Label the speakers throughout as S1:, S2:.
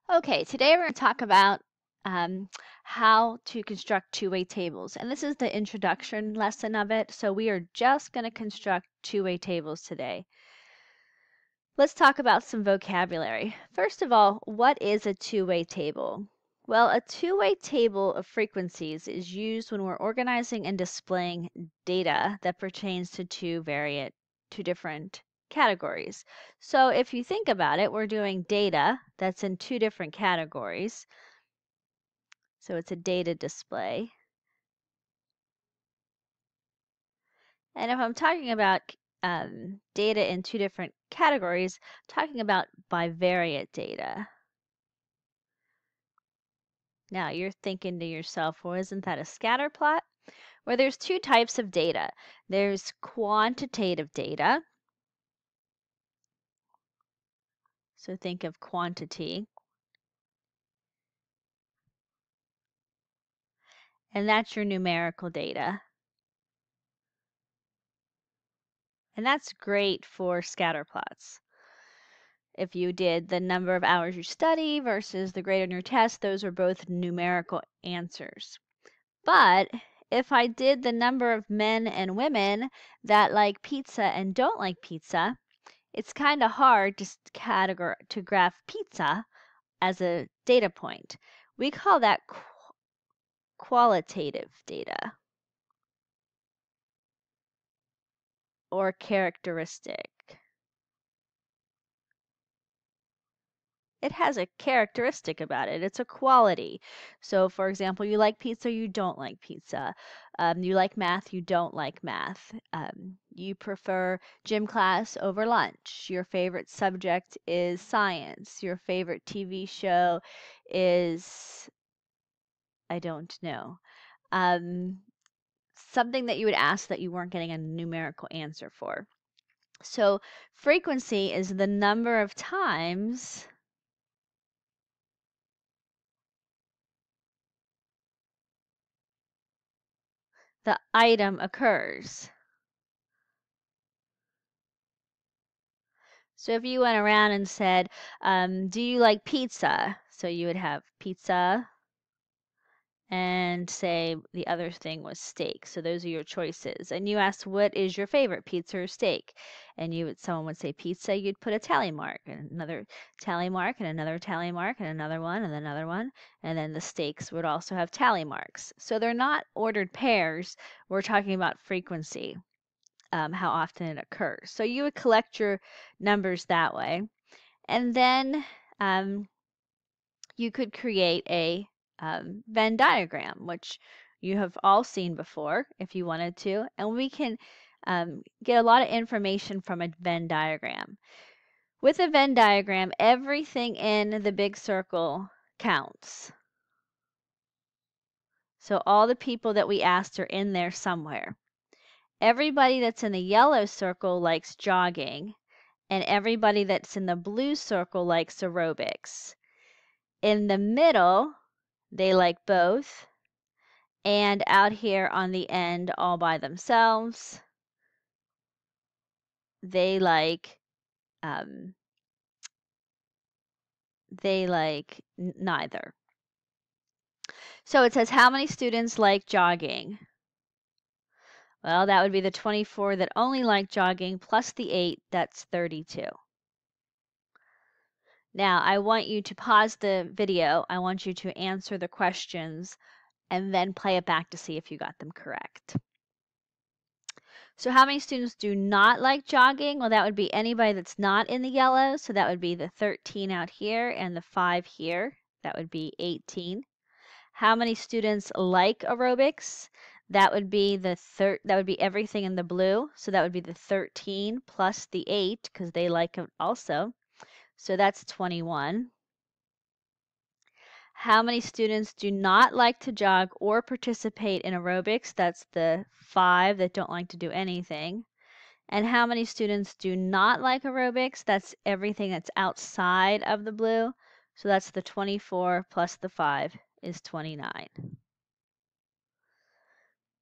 S1: Okay, today we're going to talk about um, how to construct two-way tables. And this is the introduction lesson of it. So we are just going to construct two-way tables today. Let's talk about some vocabulary. First of all, what is a two-way table? Well, a two-way table of frequencies is used when we're organizing and displaying data that pertains to two different categories. So if you think about it, we're doing data that's in two different categories. So it's a data display. And if I'm talking about data in two different categories, I'm talking about bivariate data. Now you're thinking to yourself, well, isn't that a scatter plot? Well, there's two types of data. There's quantitative data. So think of quantity. And that's your numerical data. And that's great for scatter plots. If you did the number of hours you study versus the grade on your test, those are both numerical answers. But if I did the number of men and women that like pizza and don't like pizza, it's kind of hard to graph pizza as a data point. We call that qualitative data or characteristic. It has a characteristic about it. It's a quality. So, for example, you like pizza, you don't like pizza. You like math, you don't like math. You prefer gym class over lunch. Your favorite subject is science. Your favorite TV show is, I don't know, something that you would ask that you weren't getting a numerical answer for. So, frequency is the number of times the item occurs. So if you went around and said, do you like pizza? So you would have pizza and say the other thing was steak. So those are your choices. And you asked, what is your favorite, pizza or steak? And someone would say pizza, you'd put a tally mark and another tally mark and another tally mark and another one and another one. And then the steaks would also have tally marks. So they're not ordered pairs. We're talking about frequency. How often it occurs. So you would collect your numbers that way. And then you could create a Venn diagram, which you have all seen before if you wanted to. And we can get a lot of information from a Venn diagram. With a Venn diagram, everything in the big circle counts. So all the people that we asked are in there somewhere. Everybody that's in the yellow circle likes jogging, and everybody that's in the blue circle likes aerobics. In the middle, they like both, and out here on the end, all by themselves, they like neither. So it says, how many students like jogging? Well, that would be the 24 that only like jogging plus the 8, that's 32. Now, I want you to pause the video. I want you to answer the questions and then play it back to see if you got them correct. So how many students do not like jogging? Well, that would be anybody that's not in the yellow. So that would be the 13 out here and the 5 here. That would be 18. How many students like aerobics? That would be that would be everything in the blue. So that would be the 13 plus the 8 because they like it also. So that's 21. How many students do not like to jog or participate in aerobics? That's the 5 that don't like to do anything. And how many students do not like aerobics? That's everything that's outside of the blue. So that's the 24 plus the 5 is 29.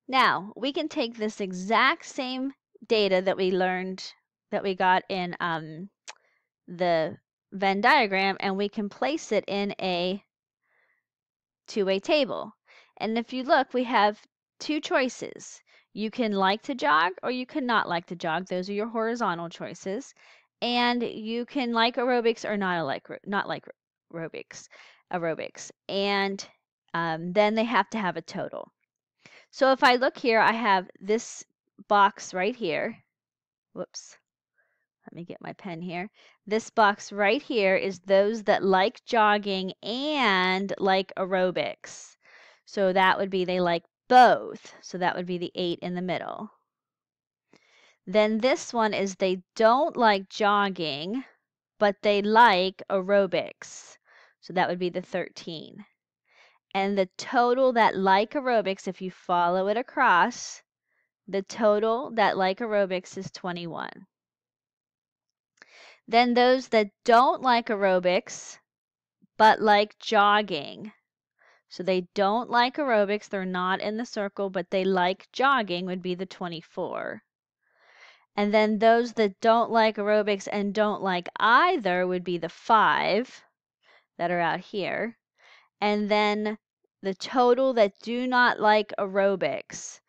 S1: Now, we can take this exact same data that we learned, that we got in the Venn diagram and we can place it in a two-way table. And if you look, we have two choices. You can like to jog or you can not like to jog. Those are your horizontal choices. And you can like aerobics or not like aerobics. And then they have to have a total. So if I look here, I have this box right here. Whoops. Let me get my pen here. This box right here is those that like jogging and like aerobics. So that would be they like both. So that would be the 8 in the middle. Then this one is they don't like jogging, but they like aerobics. So that would be the 13. And the total that like aerobics, if you follow it across, the total that like aerobics is 21. Then those that don't like aerobics, but like jogging. So they don't like aerobics, they're not in the circle, but they like jogging would be the 24. And then those that don't like aerobics and don't like either would be the 5 that are out here. And then the total that do not like aerobics,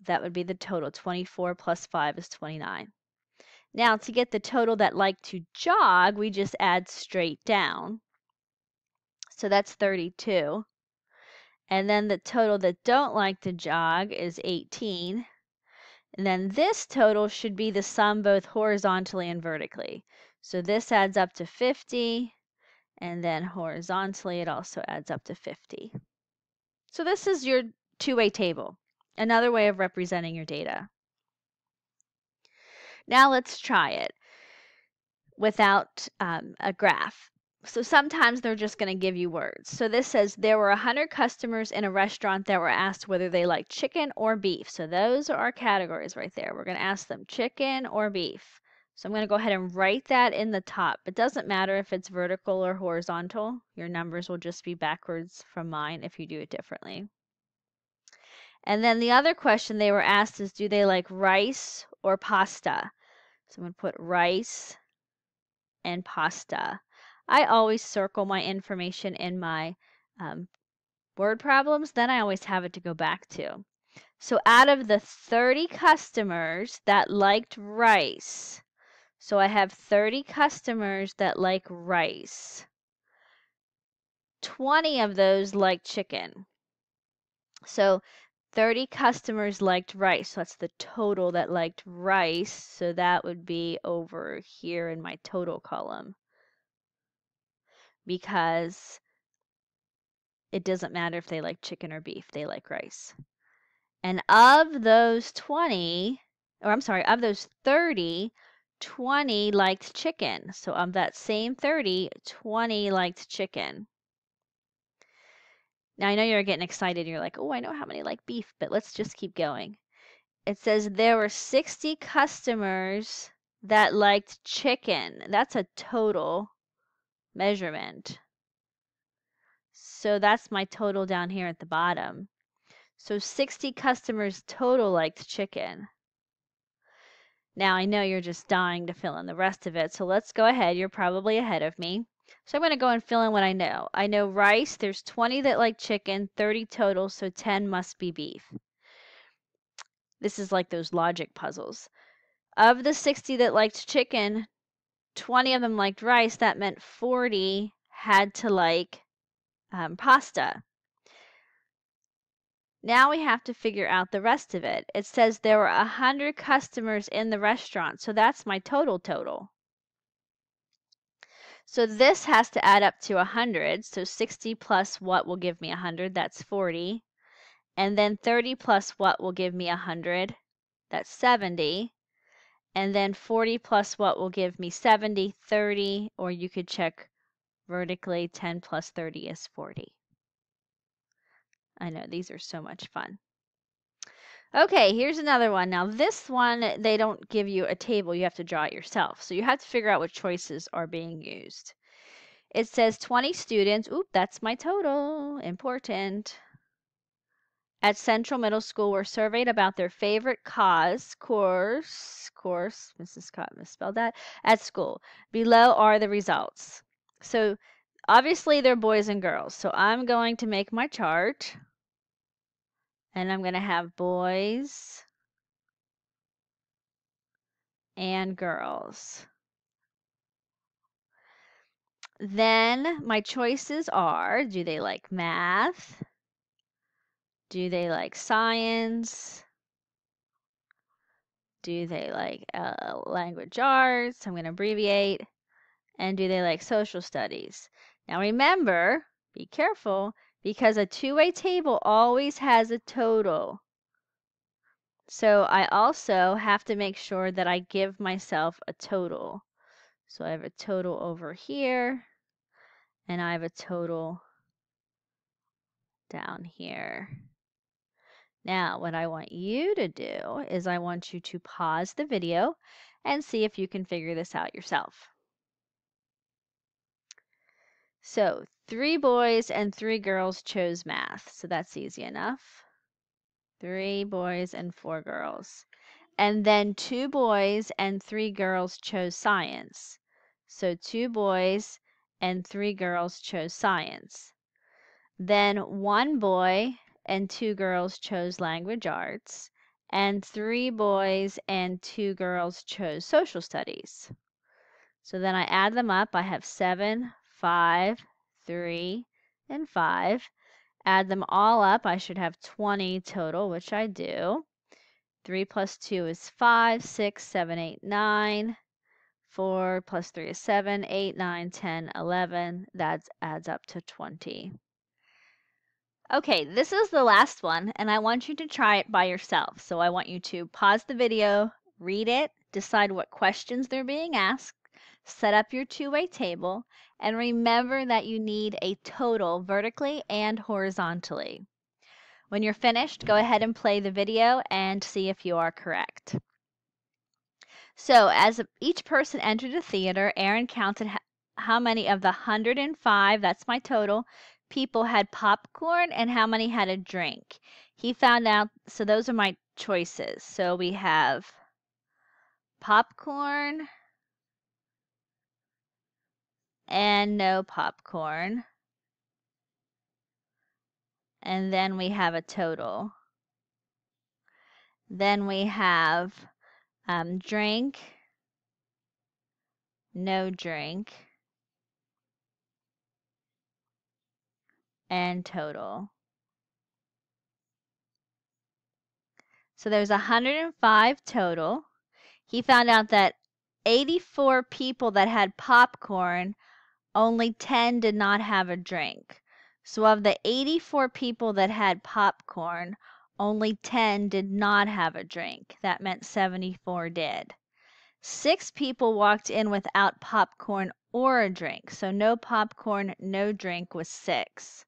S1: that would be the total. 24 plus 5 is 29. Now, to get the total that like to jog, we just add straight down. So that's 32. And then the total that don't like to jog is 18. And then this total should be the sum both horizontally and vertically. So this adds up to 50. And then horizontally, it also adds up to 50. So this is your two-way table, another way of representing your data. Now let's try it without a graph. So sometimes they're just going to give you words. So this says there were 100 customers in a restaurant that were asked whether they like chicken or beef. So those are our categories right there. We're going to ask them chicken or beef. So I'm going to go ahead and write that in the top. It doesn't matter if it's vertical or horizontal. Your numbers will just be backwards from mine if you do it differently. And then the other question they were asked is, do they like rice or pasta? So I'm going to put rice and pasta. I always circle my information in my word problems, then I always have it to go back to. So out of the 30 customers that liked rice, so I have 30 customers that like rice. 20 of those like chicken. So 30 customers liked rice. So that's the total that liked rice. So that would be over here in my total column. Because it doesn't matter if they like chicken or beef, they like rice. And of those 20, or I'm sorry, of those 30, 20 liked chicken. So of that same 30, 20 liked chicken. Now I know you're getting excited. You're like, oh, I know how many like beef, but let's just keep going. It says there were 60 customers that liked chicken. That's a total measurement. So that's my total down here at the bottom. So 60 customers total liked chicken. Now I know you're just dying to fill in the rest of it, so let's go ahead. You're probably ahead of me. So I'm going to go and fill in what I know. I know rice, there's 20 that like chicken, 30 total, so 10 must be beef. This is like those logic puzzles. Of the 60 that liked chicken, 20 of them liked rice. That meant 40 had to like pasta. Now we have to figure out the rest of it. It says there were 100 customers in the restaurant, so that's my total. So this has to add up to 100. So 60 plus what will give me 100? That's 40. And then 30 plus what will give me 100? That's 70. And then 40 plus what will give me 70? 30. Or you could check vertically, 10 plus 30 is 40. I know, these are so much fun. Okay, here's another one. Now this one, they don't give you a table. You have to draw it yourself. So you have to figure out what choices are being used. It says 20 students. Oop, that's my total. Important. at Central Middle School were surveyed about their favorite course, Mrs. Scott misspelled that, at school. Below are the results. So obviously they're boys and girls. So I'm going to make my chart. And I'm going to have boys and girls. Then my choices are, do they like math? Do they like science? Do they like language arts? I'm going to abbreviate. And do they like social studies? Now remember, be careful, because a two-way table always has a total. So I also have to make sure that I give myself a total. So I have a total over here, and I have a total down here. Now, what I want you to do is I want you to pause the video and see if you can figure this out yourself. So 3 boys and 3 girls chose math, so that's easy enough. 3 boys and 4 girls. And then 2 boys and 3 girls chose science. So 2 boys and 3 girls chose science. Then 1 boy and 2 girls chose language arts, and 3 boys and 2 girls chose social studies. So then I add them up. I have 7, 5, 3, and 5. Add them all up. I should have 20 total, which I do. 3 plus 2 is 5, 6, 7, 8, 9. 4 plus 3 is 7, 8, 9, 10, 11. That adds up to 20. Okay, this is the last one, and I want you to try it by yourself. So I want you to pause the video, read it, decide what questions they're being asked, set up your two-way table, and remember that you need a total vertically and horizontally. When you're finished, go ahead and play the video and see if you are correct. So as each person entered the theater, Aaron counted how many of the 105, that's my total, people had popcorn and how many had a drink. He found out, so those are my choices. So we have popcorn and no popcorn. And then we have a total. Then we have drink, no drink, and total. So there's 105 total. He found out that 84 people that had popcorn, only 10 did not have a drink. So of the 84 people that had popcorn, only 10 did not have a drink. That meant 74 did. 6 people walked in without popcorn or a drink. So no popcorn, no drink was 6.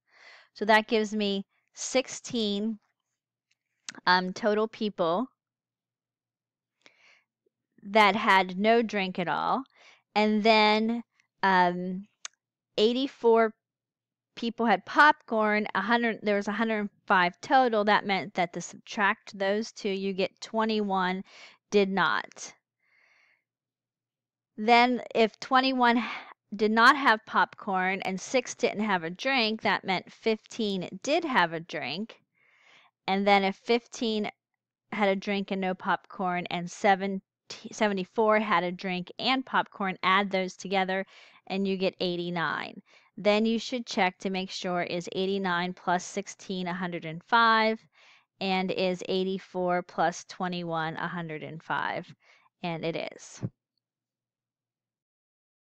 S1: So that gives me 16 total people that had no drink at all. And then 84 people had popcorn. There was 105 total. That meant that to subtract those two, you get 21 did not. Then if 21 did not have popcorn and 6 didn't have a drink, that meant 15 did have a drink. And then if 15 had a drink and no popcorn and 74 had a drink and popcorn, add those together and you get 89. Then you should check to make sure is 89 plus 16 105 and is 84 plus 21 105, and it is.